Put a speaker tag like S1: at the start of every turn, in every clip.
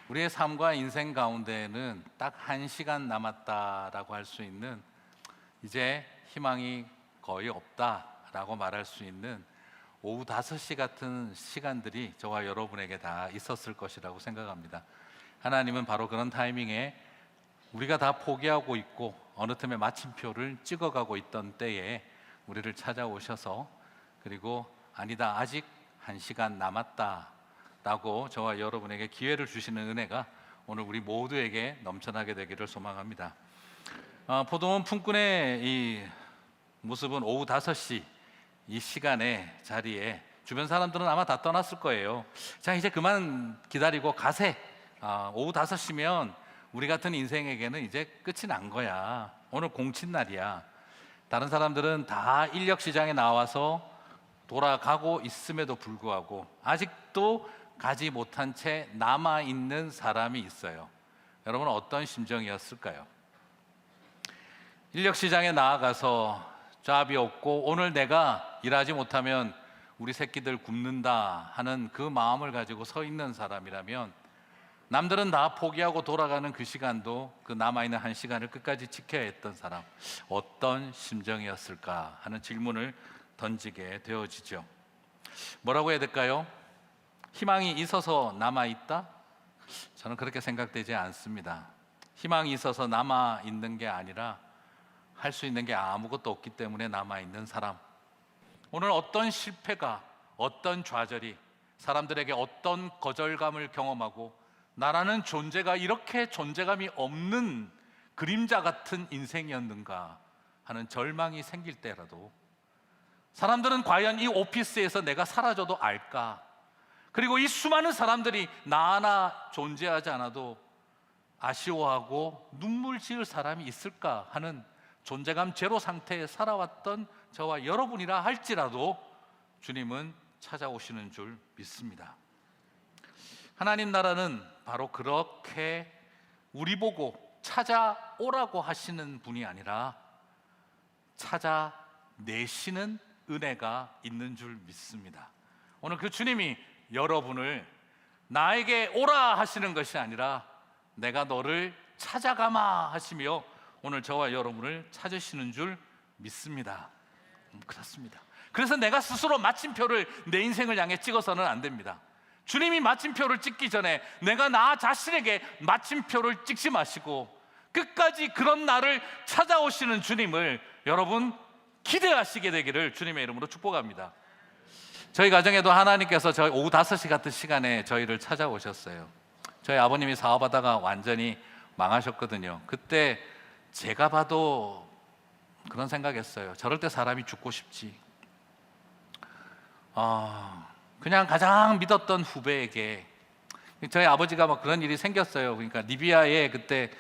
S1: 우리의 삶과 인생 가운데에는 딱 1시간 남았다라고 할 수 있는, 이제 희망이 거의 없다라고 말할 수 있는 오후 5시 같은 시간들이 저와 여러분에게 다 있었을 것이라고 생각합니다. 하나님은 바로 그런 타이밍에 우리가 다 포기하고 있고 어느 틈에 마침표를 찍어가고 있던 때에 우리를 찾아오셔서, 그리고 아니다, 아직 1시간 남았다 라고 저와 여러분에게 기회를 주시는 은혜가 오늘 우리 모두에게 넘쳐나게 되기를 소망합니다. 포도원 품꾼의 이 모습은 오후 5시 이 시간에 자리에 주변 사람들은 아마 다 떠났을 거예요. 자, 이제 그만 기다리고 가세. 오후 5시면 우리 같은 인생에게는 이제 끝이 난 거야. 오늘 공친 날이야. 다른 사람들은 다 인력 시장에 나와서 돌아가고 있음에도 불구하고 아직도 가지 못한 채 남아있는 사람이 있어요. 여러분은 어떤 심정이었을까요? 인력 시장에 나아가서 잡이 없고 오늘 내가 일하지 못하면 우리 새끼들 굶는다 하는 그 마음을 가지고 서 있는 사람이라면, 남들은 다 포기하고 돌아가는 그 시간도 그 남아있는 1시간을 끝까지 지켜야 했던 사람, 어떤 심정이었을까 하는 질문을 던지게 되어지죠. 뭐라고 해야 될까요? 희망이 있어서 남아있다? 저는 그렇게 생각되지 않습니다. 희망이 있어서 남아있는 게 아니라 할 수 있는 게 아무것도 없기 때문에 남아있는 사람. 오늘 어떤 실패가, 어떤 좌절이 사람들에게 어떤 거절감을 경험하고 나라는 존재가 이렇게 존재감이 없는 그림자 같은 인생이었는가 하는 절망이 생길 때라도, 사람들은 과연 이 오피스에서 내가 사라져도 알까? 그리고 이 수많은 사람들이 나 하나 존재하지 않아도 아쉬워하고 눈물 지을 사람이 있을까 하는 존재감 제로 상태에 살아왔던 저와 여러분이라 할지라도 주님은 찾아오시는 줄 믿습니다. 하나님 나라는 바로 그렇게 우리 보고 찾아오라고 하시는 분이 아니라 찾아내시는 은혜가 있는 줄 믿습니다. 오늘 그 주님이 여러분을 나에게 오라 하시는 것이 아니라 내가 너를 찾아가마 하시며 오늘 저와 여러분을 찾으시는 줄 믿습니다. 그렇습니다. 그래서 내가 스스로 마침표를 내 인생을 향해 찍어서는 안 됩니다. 주님이 마침표를 찍기 전에 내가 나 자신에게 마침표를 찍지 마시고 끝까지 그런 나를 찾아오시는 주님을 여러분 기대하시게 되기를 주님의 이름으로 축복합니다. 저희 가정에도 하나님께서 저희 오후 5시 같은 시간에 저희를 찾아오셨어요. 저희 아버님이 사업하다가 완전히 망하셨거든요. 그때 제가 봐도 그런 생각했어요. 저럴 때 사람이 죽고 싶지. 그냥 가장 믿었던 후배에게, 저희 아버지가 막 그런 일이 생겼어요. 그러니까 리비아에 그때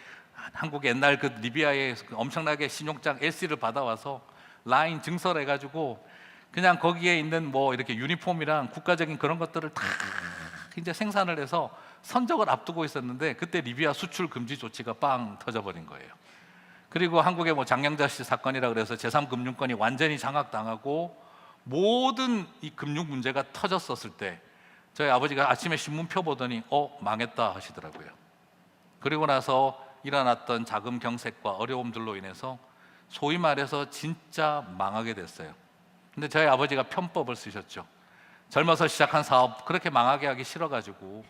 S1: 한국 옛날 그 리비아에 엄청나게 신용장 LC를 받아와서 라인 증설해가지고 그냥 거기에 있는 뭐 이렇게 유니폼이랑 국가적인 그런 것들을 다 이제 생산을 해서 선적을 앞두고 있었는데, 그때 리비아 수출 금지 조치가 빵 터져버린 거예요. 그리고 한국의 뭐 장량자씨 사건이라 그래서 제3금융권이 완전히 장악당하고 모든 이 금융 문제가 터졌었을 때 저희 아버지가 아침에 신문 펴보더니 망했다 하시더라고요. 그리고 나서 일어났던 자금 경색과 어려움들로 인해서 소위 말해서 진짜 망하게 됐어요. 근데 저희 아버지가 편법을 쓰셨죠. 젊어서 시작한 사업 그렇게 망하게 하기 싫어가지고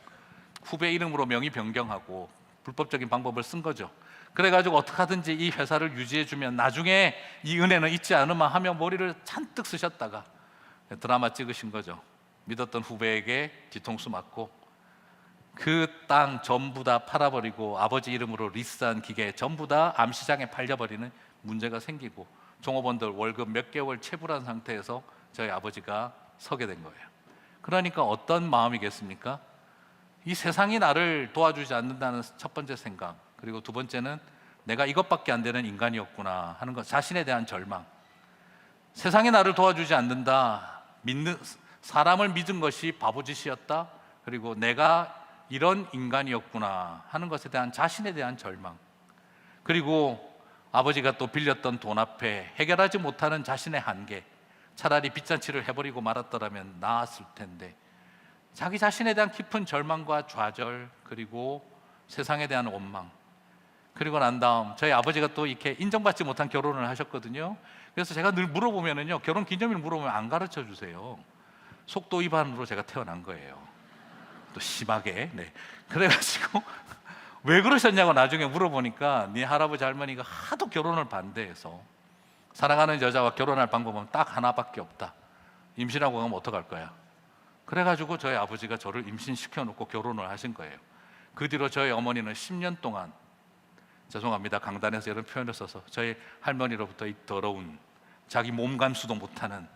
S1: 후배 이름으로 명의 변경하고 불법적인 방법을 쓴 거죠. 그래가지고 어떻게 하든지 이 회사를 유지해주면 나중에 이 은혜는 잊지 않으마 하며 머리를 잔뜩 쓰셨다가 드라마 찍으신 거죠. 믿었던 후배에게 뒤통수 맞고 그 땅 전부 다 팔아버리고 아버지 이름으로 리스한 기계 전부 다 암시장에 팔려버리는 문제가 생기고 종업원들 월급 몇 개월 체불한 상태에서 저희 아버지가 서게 된 거예요. 그러니까 어떤 마음이겠습니까? 이 세상이 나를 도와주지 않는다는 첫 번째 생각, 그리고 두 번째는 내가 이것밖에 안 되는 인간이었구나 하는 것, 자신에 대한 절망. 세상이 나를 도와주지 않는다, 사람을 믿은 것이 바보짓이었다, 그리고 내가 이런 인간이었구나 하는 것에 대한 자신에 대한 절망, 그리고 아버지가 또 빌렸던 돈 앞에 해결하지 못하는 자신의 한계, 차라리 빚잔치를 해버리고 말았더라면 나았을 텐데 자기 자신에 대한 깊은 절망과 좌절, 그리고 세상에 대한 원망. 그리고 난 다음 저희 아버지가 또 이렇게 인정받지 못한 결혼을 하셨거든요. 그래서 제가 늘 물어보면은요, 결혼 기념일 물어보면 안 가르쳐 주세요. 속도 위반으로 제가 태어난 거예요. 또 심하게. 네. 그래가지고 왜 그러셨냐고 나중에 물어보니까 네 할아버지 할머니가 하도 결혼을 반대해서 사랑하는 여자와 결혼할 방법은 딱 하나밖에 없다. 임신하고 가면 어떡할 거야? 그래가지고 저희 아버지가 저를 임신시켜 놓고 결혼을 하신 거예요. 그 뒤로 저희 어머니는 10년 동안, 죄송합니다, 강단에서 이런 표현을 써서, 저희 할머니로부터 이 더러운, 자기 몸 감수도 못하는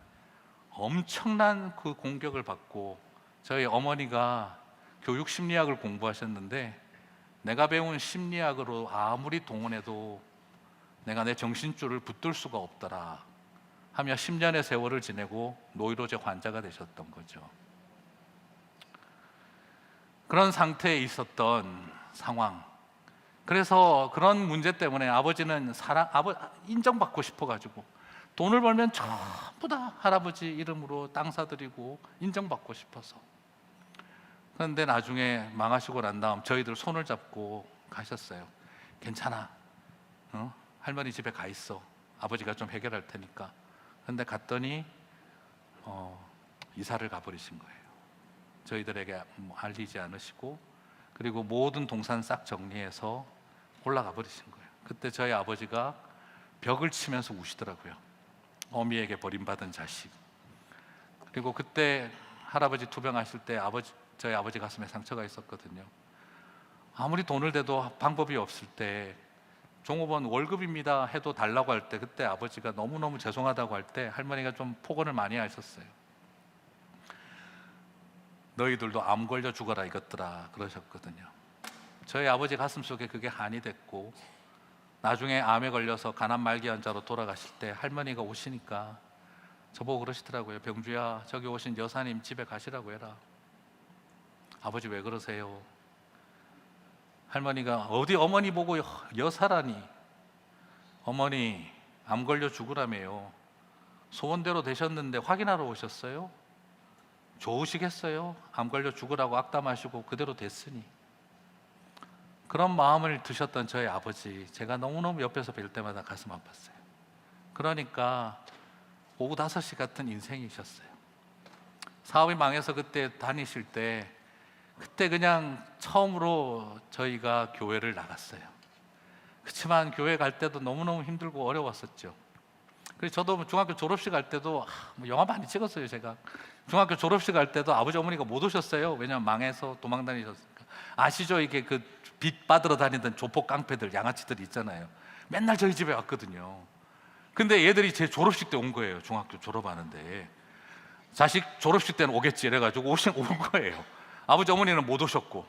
S1: 엄청난 그 공격을 받고, 저희 어머니가 교육 심리학을 공부하셨는데 내가 배운 심리학으로 아무리 동원해도 내가 내 정신줄을 붙들 수가 없더라 하며 10년의 세월을 지내고 노이로제 환자가 되셨던 거죠. 그런 상태에 있었던 상황. 그래서 그런 문제 때문에 아버지는 인정받고 싶어가지고 돈을 벌면 전부 다 할아버지 이름으로 땅 사드리고 인정받고 싶어서. 그런데 나중에 망하시고 난 다음 저희들 손을 잡고 가셨어요. 괜찮아, 할머니 집에 가 있어, 아버지가 좀 해결할 테니까. 그런데 갔더니 이사를 가버리신 거예요. 저희들에게 알리지 않으시고, 그리고 모든 동산 싹 정리해서 올라가 버리신 거예요. 그때 저희 아버지가 벽을 치면서 우시더라고요. 어미에게 버림받은 자식. 그리고 그때 할아버지 투병하실 때 저희 아버지 가슴에 상처가 있었거든요. 아무리 돈을 대도 방법이 없을 때, 종업원 월급입니다 해도 달라고 할 때, 그때 아버지가 너무너무 죄송하다고 할 때 할머니가 좀 폭언을 많이 하셨어요. 너희들도 암 걸려 죽어라 이것들아, 그러셨거든요. 저희 아버지 가슴속에 그게 한이 됐고, 나중에 암에 걸려서 가난 말기 환자로 돌아가실 때 할머니가 오시니까 저보고 그러시더라고요. 병주야, 저기 오신 여사님 집에 가시라고 해라. 아버지 왜 그러세요? 할머니가 어디 어머니 보고 여사라니. 어머니 암 걸려 죽으라며요. 소원대로 되셨는데 확인하러 오셨어요? 좋으시겠어요? 암 걸려 죽으라고 악담하시고 그대로 됐으니. 그런 마음을 드셨던 저희 아버지, 제가 너무너무 옆에서 뵐 때마다 가슴 아팠어요. 그러니까 오후 5시 같은 인생이셨어요. 사업이 망해서 그때 다니실 때, 그때 그냥 처음으로 저희가 교회를 나갔어요. 그렇지만 교회 갈 때도 너무너무 힘들고 어려웠었죠. 그래서 저도 중학교 졸업식 갈 때도 영화 많이 찍었어요. 제가 중학교 졸업식 갈 때도 아버지 어머니가 못 오셨어요. 왜냐면 망해서 도망 다니셨으니까. 아시죠? 이게 그 빚 받으러 다니던 조폭 깡패들, 양아치들 있잖아요. 맨날 저희 집에 왔거든요. 근데 얘들이 제 졸업식 때 온 거예요. 중학교 졸업하는데. 자식 졸업식 때는 오겠지 이래가지고 온 거예요. 아버지 어머니는 못 오셨고.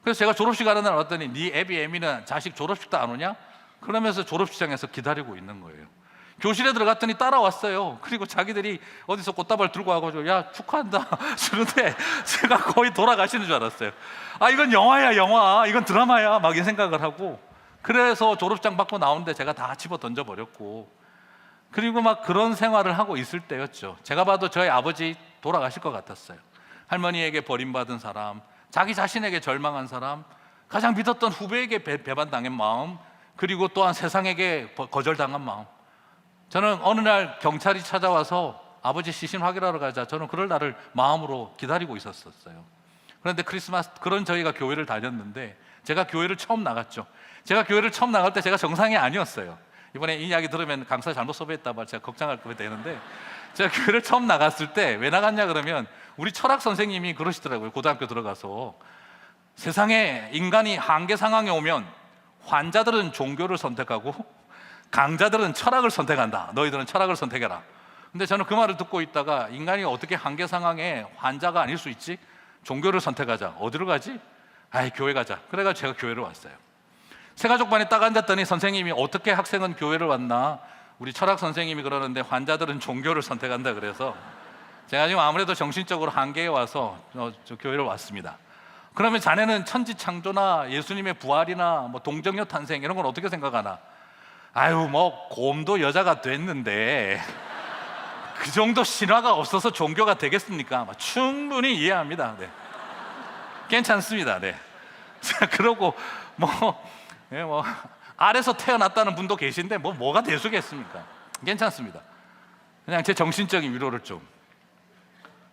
S1: 그래서 제가 졸업식 가는 날 왔더니 네 애비 애미는 자식 졸업식도 안 오냐? 그러면서 졸업식장에서 기다리고 있는 거예요. 교실에 들어갔더니 따라왔어요. 그리고 자기들이 어디서 꽃다발 들고 와가지고 야 축하한다 그런데 제가 거의 돌아가시는 줄 알았어요. 아 이건 영화야 영화, 이건 드라마야 막 이 생각을 하고, 그래서 졸업장 받고 나오는데 제가 다 집어 던져버렸고, 그리고 막 그런 생활을 하고 있을 때였죠. 제가 봐도 저희 아버지 돌아가실 것 같았어요. 할머니에게 버림받은 사람, 자기 자신에게 절망한 사람, 가장 믿었던 후배에게 배반당한 마음, 그리고 또한 세상에게 거절당한 마음. 저는 어느 날 경찰이 찾아와서 아버지 시신 확인하러 가자, 저는 그럴 날을 마음으로 기다리고 있었어요. 그런데 크리스마스, 그런 저희가 교회를 다녔는데 제가 교회를 처음 나갔죠. 제가 교회를 처음 나갈 때 제가 정상이 아니었어요. 이번에 이 이야기 들으면 강사 잘못 섭외했다 말 제가 걱정할 거 되는데, 제가 교회를 처음 나갔을 때 왜 나갔냐 그러면 우리 철학 선생님이 그러시더라고요. 고등학교 들어가서 세상에 인간이 한계 상황에 오면 환자들은 종교를 선택하고 강자들은 철학을 선택한다. 너희들은 철학을 선택해라. 근데 저는 그 말을 듣고 있다가, 인간이 어떻게 한계 상황에 환자가 아닐 수 있지? 종교를 선택하자. 어디로 가지? 아이 교회 가자. 그래가지고 제가 교회를 왔어요. 새가족반에 딱 앉았더니 선생님이 어떻게 학생은 교회를 왔나? 우리 철학 선생님이 그러는데 환자들은 종교를 선택한다 그래서 제가 지금 아무래도 정신적으로 한계에 와서 저 교회를 왔습니다. 그러면 자네는 천지창조나 예수님의 부활이나 뭐 동정녀 탄생 이런 건 어떻게 생각하나? 아유 뭐 곰도 여자가 됐는데 그 정도 신화가 없어서 종교가 되겠습니까? 충분히 이해합니다. 네. 괜찮습니다. 네. 자, 그러고 예, 아래서 태어났다는 분도 계신데 뭐가 대수겠습니까? 괜찮습니다. 그냥 제 정신적인 위로를 좀.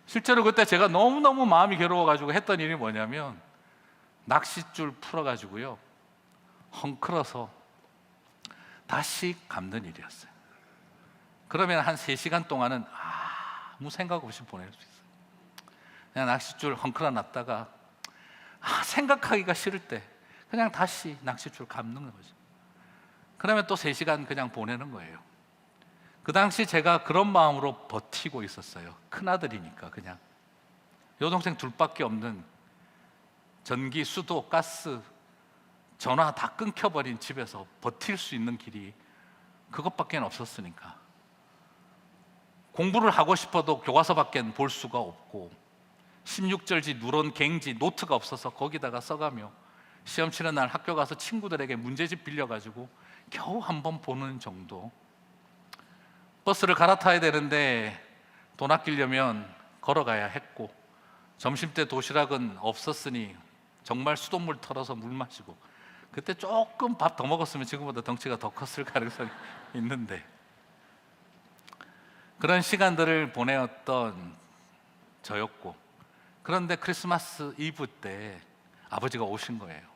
S1: 실제로 그때 제가 너무너무 마음이 괴로워가지고 했던 일이 뭐냐면 낚싯줄 풀어가지고요 헝클어서 다시 감는 일이었어요. 그러면 한 3시간 동안은 아무 생각 없이 보낼 수 있어요. 그냥 낚싯줄 헝클어 놨다가 생각하기가 싫을 때 그냥 다시 낚싯줄 감는 거죠. 그러면 또 3시간 그냥 보내는 거예요. 그 당시 제가 그런 마음으로 버티고 있었어요. 큰아들이니까. 그냥 여동생 둘밖에 없는 전기, 수도, 가스, 전화 다 끊겨버린 집에서 버틸 수 있는 길이 그것밖에 없었으니까. 공부를 하고 싶어도 교과서밖에 볼 수가 없고 16절지, 누런, 갱지, 노트가 없어서 거기다가 써가며 시험 치는 날 학교 가서 친구들에게 문제집 빌려가지고 겨우 한 번 보는 정도. 버스를 갈아타야 되는데 돈 아끼려면 걸어가야 했고 점심때 도시락은 없었으니 정말 수돗물 털어서 물 마시고 그때 조금 밥 더 먹었으면 지금보다 덩치가 더 컸을 가능성이 있는데 그런 시간들을 보내었던 저였고 그런데 크리스마스 이브 때 아버지가 오신 거예요.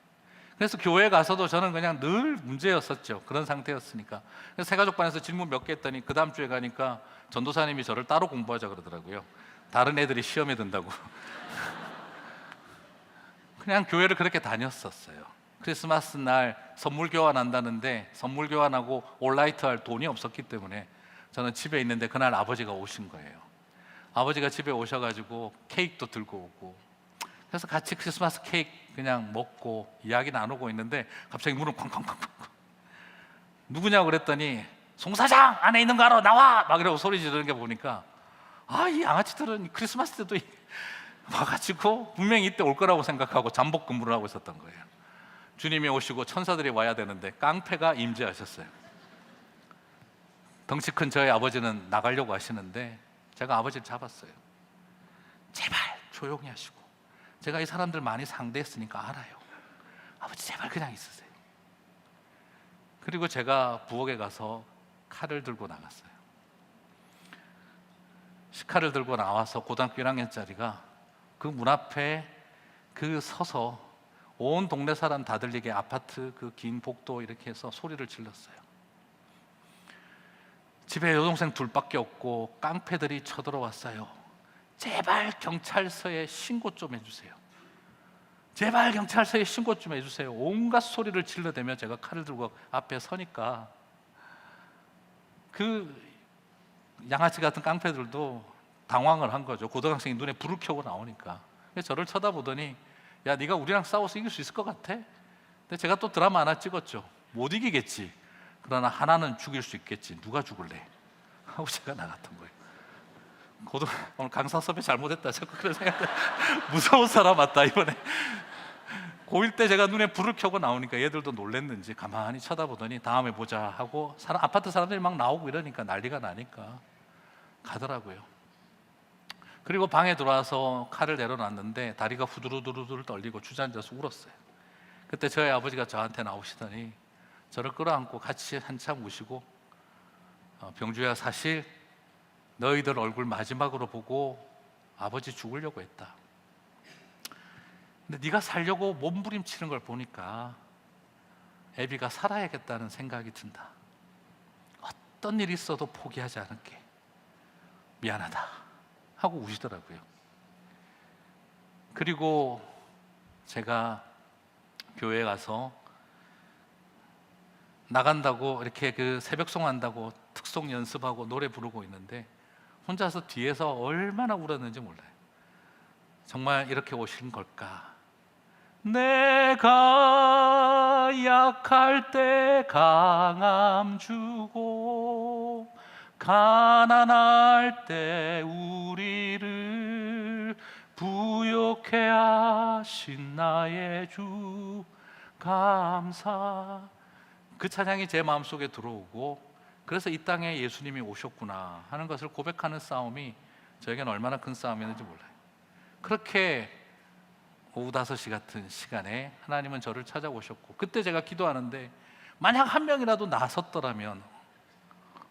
S1: 그래서 교회 가서도 저는 그냥 늘 문제였었죠. 그런 상태였으니까. 그래서 새가족반에서 질문 몇 개 했더니 그 다음 주에 가니까 전도사님이 저를 따로 공부하자 그러더라고요. 다른 애들이 시험에 든다고. 그냥 교회를 그렇게 다녔었어요. 크리스마스 날 선물 교환한다는데 선물 교환하고 올라이트 할 돈이 없었기 때문에 저는 집에 있는데 그날 아버지가 오신 거예요. 아버지가 집에 오셔가지고 케이크도 들고 오고 그래서 같이 크리스마스 케이크 그냥 먹고 이야기 나누고 있는데 갑자기 문을 쾅쾅쾅쾅 누구냐고 그랬더니 송 사장 안에 있는 거 알아 나와 막 이러고 소리 지르는 게 보니까 이 양아치들은 크리스마스 때도 와가지고 분명히 이때 올 거라고 생각하고 잠복 근무를 하고 있었던 거예요. 주님이 오시고 천사들이 와야 되는데 깡패가 임재하셨어요. 덩치 큰 저희 아버지는 나가려고 하시는데 제가 아버지를 잡았어요. 제발 조용히 하시고 제가 이 사람들 많이 상대했으니까 알아요. 아버지 제발 그냥 있으세요. 그리고 제가 부엌에 가서 칼을 들고 나갔어요. 칼을 들고 나와서 고등학교 1학년짜리가 그 문 앞에 서서 온 동네 사람 다 들리게 아파트 그 긴 복도 이렇게 해서 소리를 질렀어요. 집에 여동생 둘밖에 없고 깡패들이 쳐들어왔어요. 제발 경찰서에 신고 좀 해주세요. 제발 경찰서에 신고 좀 해주세요. 온갖 소리를 질러대며 제가 칼을 들고 앞에 서니까 그 양아치 같은 깡패들도 당황을 한 거죠. 고등학생이 눈에 불을 켜고 나오니까. 그래서 저를 쳐다보더니 야 네가 우리랑 싸워서 이길 수 있을 것 같아? 근데 제가 또 드라마 하나 찍었죠. 못 이기겠지. 그러나 하나는 죽일 수 있겠지. 누가 죽을래? 하고 제가 나갔던 거예요. 오늘 강사 섭외 잘못했다. 자꾸 그런 생각. 무서운 사람 맞다 이번에. 고1 때 제가 눈에 불을 켜고 나오니까 얘들도 놀랬는지 가만히 쳐다보더니 다음에 보자 하고 아파트 사람들이 막 나오고 이러니까 난리가 나니까 가더라고요. 그리고 방에 들어와서 칼을 내려놨는데 다리가 후두루두루 떨리고 주저앉아서 울었어요. 그때 저희 아버지가 저한테 나오시더니 저를 끌어안고 같이 한참 우시고 병주야 사실 너희들 얼굴 마지막으로 보고 아버지 죽으려고 했다. 근데 네가 살려고 몸부림치는 걸 보니까 애비가 살아야겠다는 생각이 든다. 어떤 일이 있어도 포기하지 않을게. 미안하다 하고 우시더라고요. 그리고 제가 교회에 가서 나간다고 이렇게 그 새벽송 한다고 특송 연습하고 노래 부르고 있는데 혼자서 뒤에서 얼마나 울었는지 몰라요. 정말 이렇게 오신 걸까? 내가 약할 때 강함 주고 가난할 때 우리를 부욕해 하신 나의 주 감사. 그 찬양이 제 마음속에 들어오고 그래서 이 땅에 예수님이 오셨구나 하는 것을 고백하는 싸움이 저에게는 얼마나 큰 싸움이었는지 몰라요. 그렇게 오후 5시 같은 시간에 하나님은 저를 찾아오셨고, 그때 제가 기도하는데 만약 한 명이라도 나섰더라면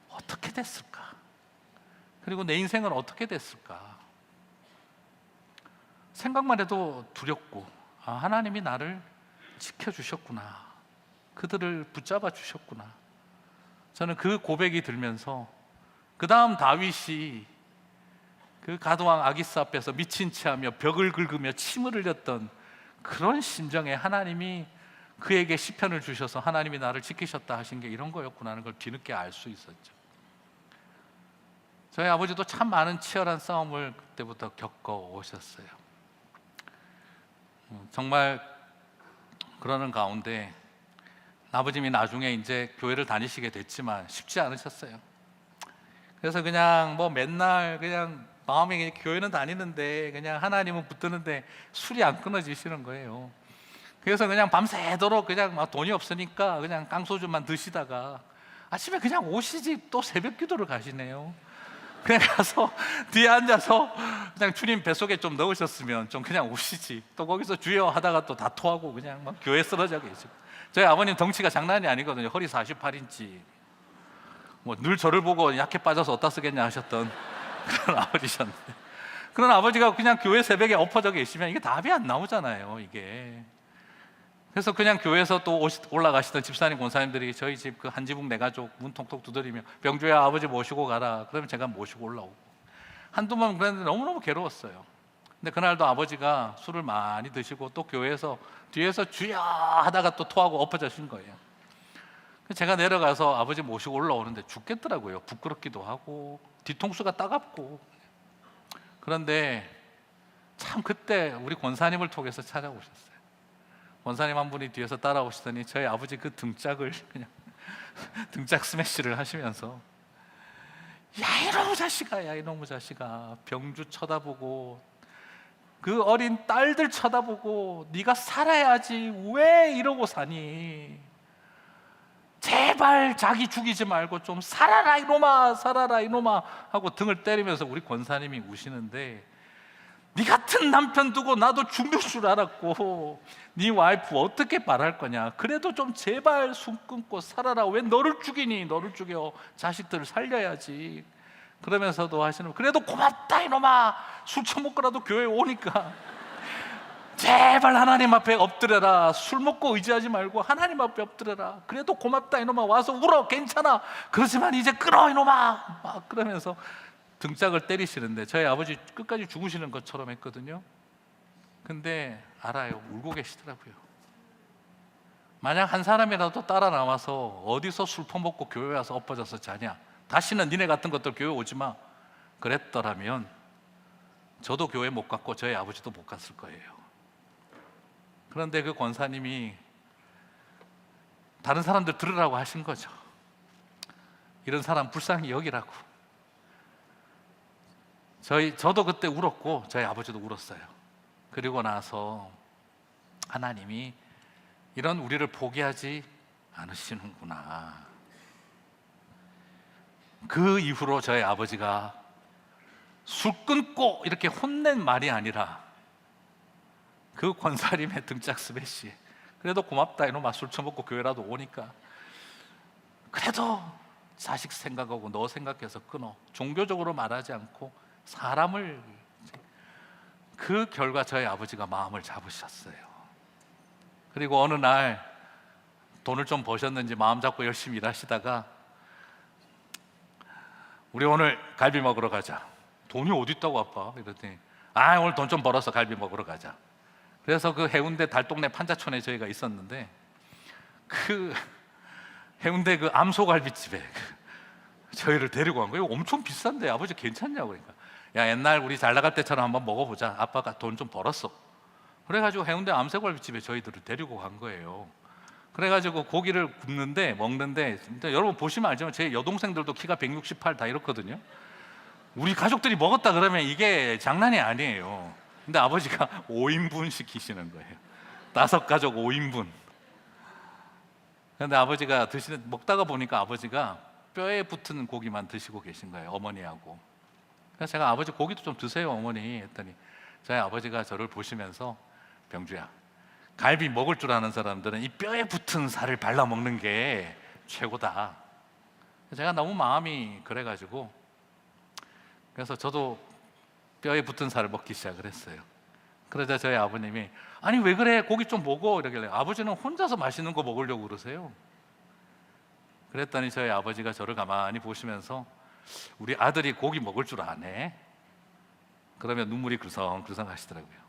S1: 어떻게 됐을까? 그리고 내 인생은 어떻게 됐을까? 생각만 해도 두렵고, 하나님이 나를 지켜주셨구나, 그들을 붙잡아 주셨구나. 저는 그 고백이 들면서 그 다음 다윗이 그 가드왕 아기스 앞에서 미친 체하며 벽을 긁으며 침을 흘렸던 그런 심정에 하나님이 그에게 시편을 주셔서 하나님이 나를 지키셨다 하신 게 이런 거였구나 하는 걸 뒤늦게 알 수 있었죠. 저희 아버지도 참 많은 치열한 싸움을 그때부터 겪어 오셨어요. 정말 그러는 가운데 아버님이 나중에 이제 교회를 다니시게 됐지만 쉽지 않으셨어요. 그래서 그냥 뭐 맨날 그냥 마음에 그냥 교회는 다니는데 그냥 하나님은 붙드는데 술이 안 끊어지시는 거예요. 그래서 그냥 밤새도록 그냥 막 돈이 없으니까 그냥 깡소주만 드시다가 아침에 그냥 오시지 또 새벽 기도를 가시네요. 그냥 가서 뒤에 앉아서 그냥 주님 뱃속에 좀 넣으셨으면 좀 그냥 오시지, 또 거기서 주여 하다가 또 다 토하고 그냥 막 교회 쓰러져 계시고. 저희 아버님 덩치가 장난이 아니거든요. 허리 48인치, 뭐 늘 저를 보고 약해 빠져서 어디다 쓰겠냐 하셨던 그런 아버지셨는데, 그런 아버지가 그냥 교회 새벽에 엎어져 계시면 이게 답이 안 나오잖아요, 이게. 그래서 그냥 교회에서 또 올라가시던 집사님 권사님들이 저희 집 그 한지붕 네 가족 문 톡톡 두드리며 병주야 아버지 모시고 가라, 그러면 제가 모시고 올라오고 한두 번 그랬는데 너무너무 괴로웠어요. 근데 그날도 아버지가 술을 많이 드시고 또 교회에서 뒤에서 주여 하다가 또 토하고 엎어져신 거예요. 제가 내려가서 아버지 모시고 올라오는데 죽겠더라고요. 부끄럽기도 하고 뒤통수가 따갑고. 그런데 참 그때 우리 권사님을 통해서 찾아오셨어요. 권사님 한 분이 뒤에서 따라오시더니 저희 아버지 그 등짝을 그냥 등짝 스매시를 하시면서 야 이놈의 자식아, 야 이놈의 자식아, 병주 쳐다보고 그 어린 딸들 쳐다보고 네가 살아야지 왜 이러고 사니? 제발 자기 죽이지 말고 좀 살아라 이놈아, 살아라 이놈아 하고 등을 때리면서 우리 권사님이 우시는데, 네 같은 남편 두고 나도 죽는 줄 알았고 네 와이프 어떻게 말할 거냐, 그래도 좀 제발 숨 끊고 살아라, 왜 너를 죽이니, 너를 죽여, 자식들을 살려야지. 그러면서도 하시는, 그래도 고맙다 이놈아, 술 처먹고라도 교회 오니까 제발 하나님 앞에 엎드려라, 술 먹고 의지하지 말고 하나님 앞에 엎드려라, 그래도 고맙다 이놈아, 와서 울어 괜찮아, 그렇지만 이제 끊어 이놈아, 막 그러면서 등짝을 때리시는데 저희 아버지 끝까지 죽으시는 것처럼 했거든요. 근데 알아요, 울고 계시더라고요. 만약 한 사람이라도 따라 나와서 어디서 술 퍼먹고 교회 와서 엎어져서 자냐, 다시는 니네 같은 것들 교회 오지 마, 그랬더라면 저도 교회 못 갔고 저희 아버지도 못 갔을 거예요. 그런데 그 권사님이 다른 사람들 들으라고 하신 거죠. 이런 사람 불쌍히 여기라고. 저도 그때 울었고 저희 아버지도 울었어요. 그리고 나서 하나님이 이런 우리를 포기하지 않으시는구나. 그 이후로 저희 아버지가 술 끊고 이렇게 혼낸 말이 아니라 그 권사님의 등짝 스매시, 그래도 고맙다 이놈아, 술 처먹고 교회라도 오니까 그래도 자식 생각하고 너 생각해서 끊어, 종교적으로 말하지 않고 사람을. 그 결과 저희 아버지가 마음을 잡으셨어요. 그리고 어느 날 돈을 좀 버셨는지 마음 잡고 열심히 일하시다가 우리 오늘 갈비 먹으러 가자. 돈이 어디 있다고 아빠? 이랬더니 오늘 돈 좀 벌어서 갈비 먹으러 가자. 그래서 그 해운대 달동네 판자촌에 저희가 있었는데 그 해운대 그 암소갈비집에 저희를 데리고 간 거예요. 엄청 비싼데 아버지 괜찮냐고. 그러니까 야 옛날 우리 잘 나갈 때처럼 한번 먹어보자, 아빠가 돈 좀 벌었어. 그래가지고 해운대 암소갈비집에 저희들을 데리고 간 거예요. 그래가지고 고기를 굽는데 먹는데 여러분 보시면 알지만 제 여동생들도 키가 168 다 이렇거든요. 우리 가족들이 먹었다 그러면 이게 장난이 아니에요. 근데 아버지가 5인분 시키시는 거예요. 5가족 5인분. 그런데 아버지가 먹다가 보니까 아버지가 뼈에 붙은 고기만 드시고 계신 거예요, 어머니하고. 그래서 제가 아버지 고기도 좀 드세요 어머니 했더니 저희 아버지가 저를 보시면서 병주야, 갈비 먹을 줄 아는 사람들은 이 뼈에 붙은 살을 발라 먹는 게 최고다. 제가 너무 마음이 그래가지고 그래서 저도 뼈에 붙은 살을 먹기 시작을 했어요. 그러자 저희 아버님이 아니 왜 그래, 고기 좀 먹어 이러길래 아버지는 혼자서 맛있는 거 먹으려고 그러세요. 그랬더니 저희 아버지가 저를 가만히 보시면서 우리 아들이 고기 먹을 줄 아네. 그러면 눈물이 글썽글썽 하시더라고요.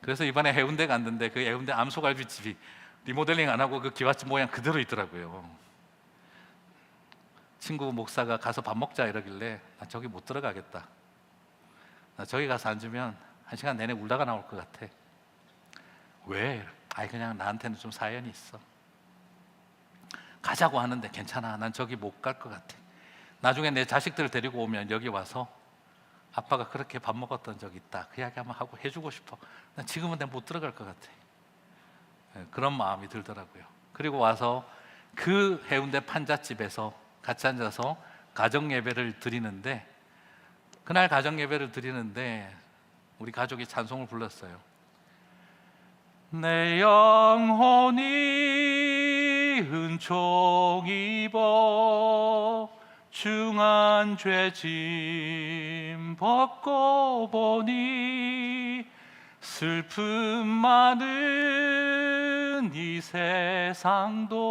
S1: 그래서 이번에 해운대 갔는데 그 해운대 암소갈비집이 리모델링 안 하고 그 기와집 모양 그대로 있더라고요. 친구 목사가 가서 밥 먹자 이러길래 나 저기 못 들어가겠다. 나 저기 가서 앉으면 1시간 내내 울다가 나올 것 같아. 왜? 아이 그냥 나한테는 좀 사연이 있어. 가자고 하는데 괜찮아, 난 저기 못 갈 것 같아. 나중에 내 자식들 데리고 오면 여기 와서 아빠가 그렇게 밥 먹었던 적 있다 그 이야기 한번 하고 해주고 싶어. 난 지금은 내가 못 들어갈 것 같아. 그런 마음이 들더라고요. 그리고 와서 그 해운대 판잣집에서 같이 앉아서 가정 예배를 드리는데 그날 가정 예배를 드리는데 우리 가족이 찬송을 불렀어요. 내 영혼이 은총 입어 중한 죄짐 벗고 보니 슬픔 많은 이 세상도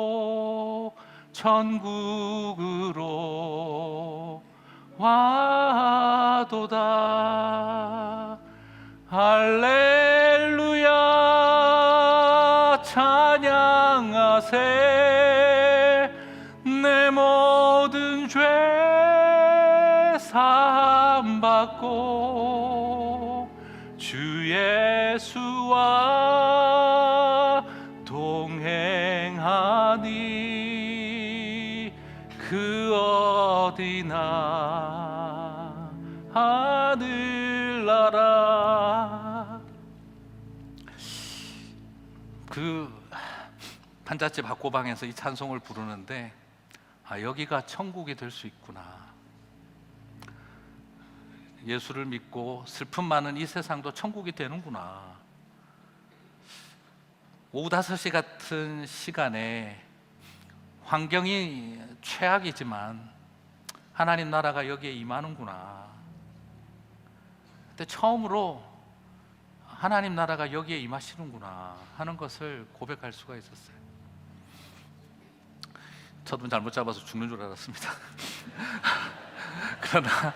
S1: 천국으로 와도다. 할렐루야 찬양하세. 내 모든 죄 사함받고 주 예수와 동행하니 그 어디나 하늘나라. 그 판잣집 학고방에서 이 찬송을 부르는데 여기가 천국이 될 수 있구나. 예수를 믿고 슬픔 많은 이 세상도 천국이 되는구나. 오후 5시 같은 시간에 환경이 최악이지만 하나님 나라가 여기에 임하는구나. 그때 처음으로 하나님 나라가 여기에 임하시는구나 하는 것을 고백할 수가 있었어요. 저도 잘못 잡아서 죽는 줄 알았습니다. 그러나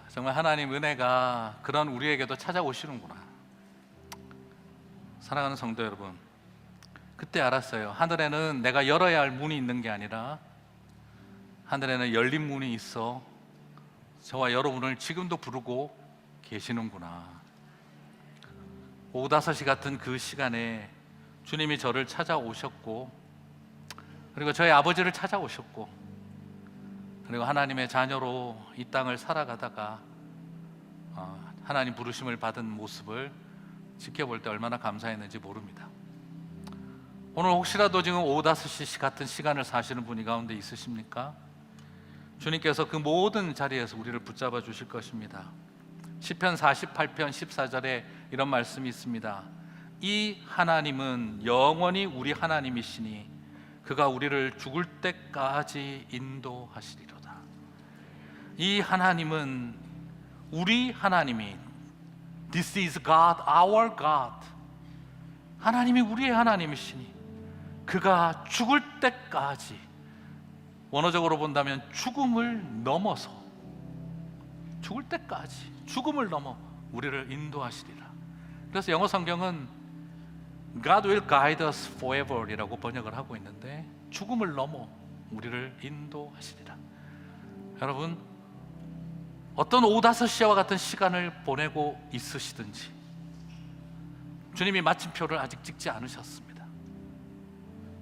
S1: 정말 하나님 은혜가 그런 우리에게도 찾아오시는구나. 사랑하는 성도 여러분, 그때 알았어요. 하늘에는 내가 열어야 할 문이 있는 게 아니라 하늘에는 열린 문이 있어 저와 여러분을 지금도 부르고 계시는구나. 오후 5시 같은 그 시간에 주님이 저를 찾아오셨고 그리고 저희 아버지를 찾아오셨고 그리고 하나님의 자녀로 이 땅을 살아가다가 하나님 부르심을 받은 모습을 지켜볼 때 얼마나 감사했는지 모릅니다. 오늘 혹시라도 지금 오후 5시 같은 시간을 사시는 분이 가운데 있으십니까? 주님께서 그 모든 자리에서 우리를 붙잡아 주실 것입니다. 시편 48편 14절에 이런 말씀이 있습니다. 이 하나님은 영원히 우리 하나님이시니 그가 우리를 죽을 때까지 인도하시리로다. 이 하나님은 우리 하나님이 This is God, our God. 하나님이 우리의 하나님이시니 그가 죽을 때까지, 원어적으로 본다면 죽음을 넘어서, 죽을 때까지 죽음을 넘어 우리를 인도하시리라. 그래서 영어 성경은 God will guide us forever 이라고 번역을 하고 있는데 죽음을 넘어 우리를 인도하시리라. 여러분, 어떤 오후 5시와 같은 시간을 보내고 있으시든지 주님이 마침표를 아직 찍지 않으셨습니다.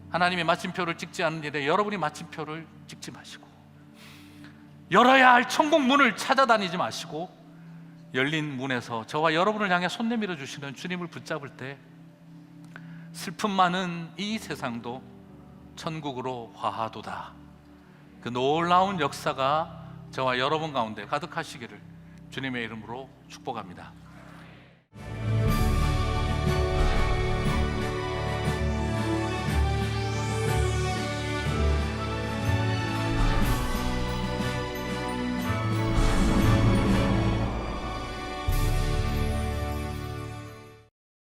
S1: 하나님이 마침표를 찍지 않은 일에 여러분이 마침표를 찍지 마시고 열어야 할 천국 문을 찾아다니지 마시고 열린 문에서 저와 여러분을 향해 손 내밀어 주시는 주님을 붙잡을 때 슬픔 많은 이 세상도 천국으로 화하도다. 그 놀라운 역사가 저와 여러분 가운데 가득하시기를 주님의 이름으로 축복합니다.